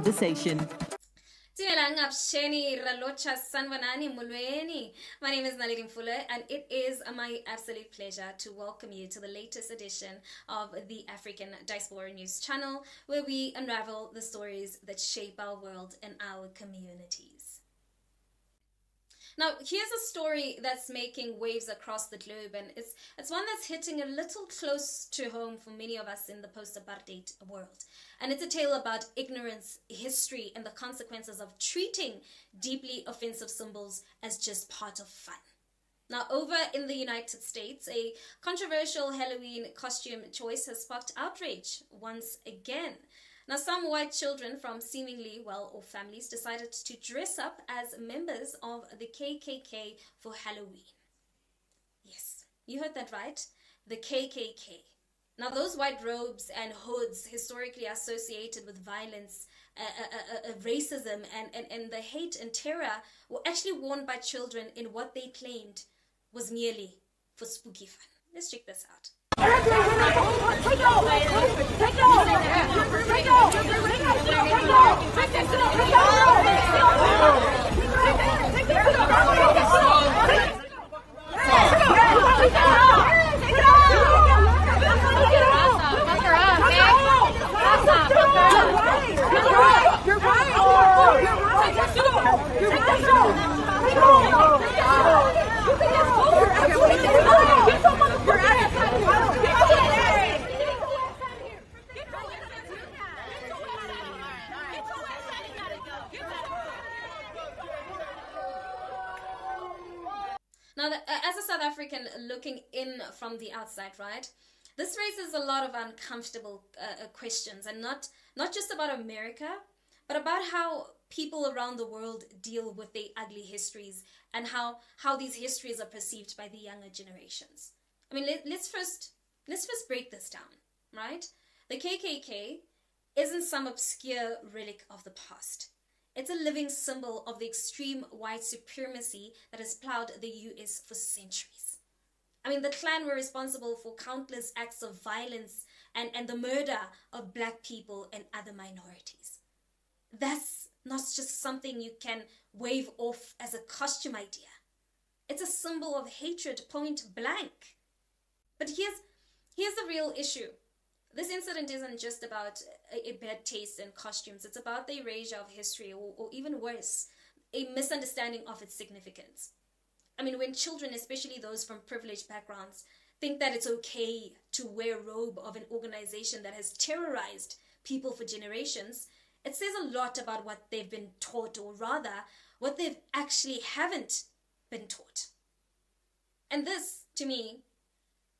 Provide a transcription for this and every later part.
conversation. My name is Naledi Mfoloe, and it is my absolute pleasure to welcome you to the latest edition of the African Diaspora News channel, where we unravel the stories that shape our world and our communities. Now, here's a story that's making waves across the globe, and it's one that's hitting a little close to home for many of us in the post-apartheid world. And it's a tale about ignorance, history, and the consequences of treating deeply offensive symbols as just part of fun. Now, over in the United States, a controversial Halloween costume choice has sparked outrage once again. Now, some white children from seemingly well-off families decided to dress up as members of the KKK for Halloween. Yes, you heard that right, the KKK. Now, those white robes and hoods historically associated with violence, racism, and the hate and terror were actually worn by children in what they claimed was merely for spooky fun. Let's check this out. Now, as a South African looking in from the outside, right, this raises a lot of uncomfortable questions, and not just about America, but about how people around the world deal with their ugly histories and how these histories are perceived by the younger generations. I mean, let's first break this down, right? The KKK isn't some obscure relic of the past. It's a living symbol of the extreme white supremacy that has plowed the US for centuries. I mean, the Klan were responsible for countless acts of violence and the murder of black people and other minorities. That's not just something you can wave off as a costume idea. It's a symbol of hatred, point blank. But here's the real issue. This incident isn't just about a bad taste in costumes. It's about the erasure of history, or even worse, a misunderstanding of its significance. I mean, when children, especially those from privileged backgrounds, think that it's okay to wear a robe of an organization that has terrorized people for generations, it says a lot about what they've been taught, or rather, what they actually haven't been taught. And this, to me,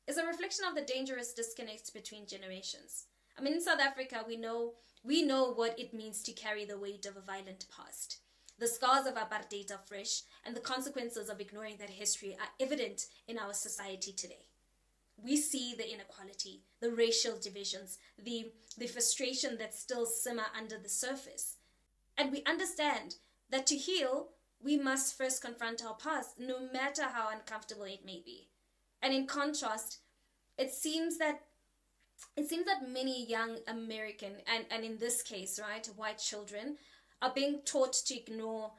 is a reflection of the dangerous disconnect between generations. I mean, in South Africa, we know what it means to carry the weight of a violent past. The scars of apartheid are fresh, and the consequences of ignoring that history are evident in our society today. We see the inequality, the racial divisions, the frustration that still simmer under the surface. And we understand that to heal, we must first confront our past, no matter how uncomfortable it may be. And in contrast, it seems that many young American, and in this case, right, white children, are being taught to ignore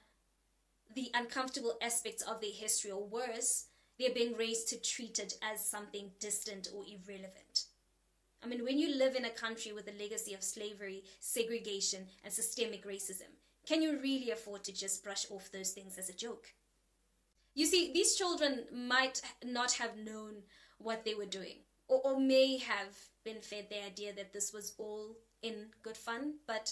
the uncomfortable aspects of their history, or worse, they're being raised to treat it as something distant or irrelevant. I mean, when you live in a country with a legacy of slavery, segregation, and systemic racism, can you really afford to just brush off those things as a joke? You see, these children might not have known what they were doing, or may have been fed the idea that this was all in good fun, but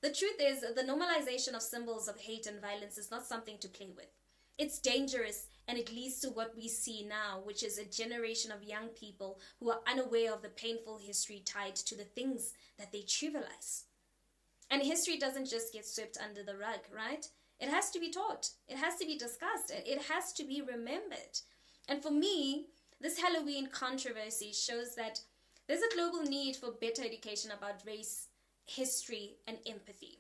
the truth is, the normalization of symbols of hate and violence is not something to play with. It's dangerous, and it leads to what we see now, which is a generation of young people who are unaware of the painful history tied to the things that they trivialize. And history doesn't just get swept under the rug, right? It has to be taught. It has to be discussed. It has to be remembered. And for me, this Halloween controversy shows that there's a global need for better education about race, history, and empathy.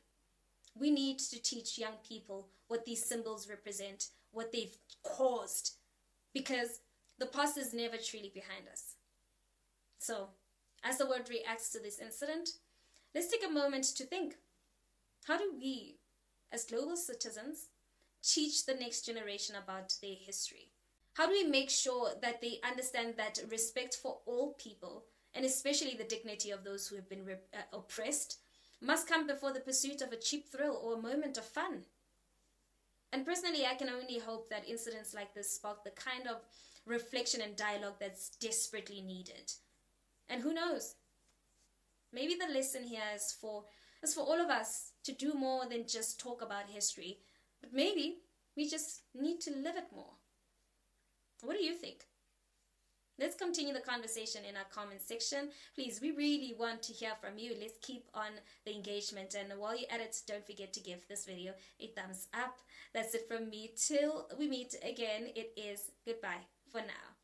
We need to teach young people what these symbols represent, what they've caused, because the past is never truly behind us. So, as the world reacts to this incident, let's take a moment to think. How do we, as global citizens, teach the next generation about their history? How do we make sure that they understand that respect for all people, and especially the dignity of those who have been oppressed, must come before the pursuit of a cheap thrill or a moment of fun? And personally, I can only hope that incidents like this spark the kind of reflection and dialogue that's desperately needed. And who knows? Maybe the lesson here is for all of us to do more than just talk about history, but maybe we just need to live it more. What do you think? Let's continue the conversation in our comment section. Please, we really want to hear from you. Let's keep on the engagement. And while you're at it, don't forget to give this video a thumbs up. That's it from me. Till we meet again, it is goodbye for now.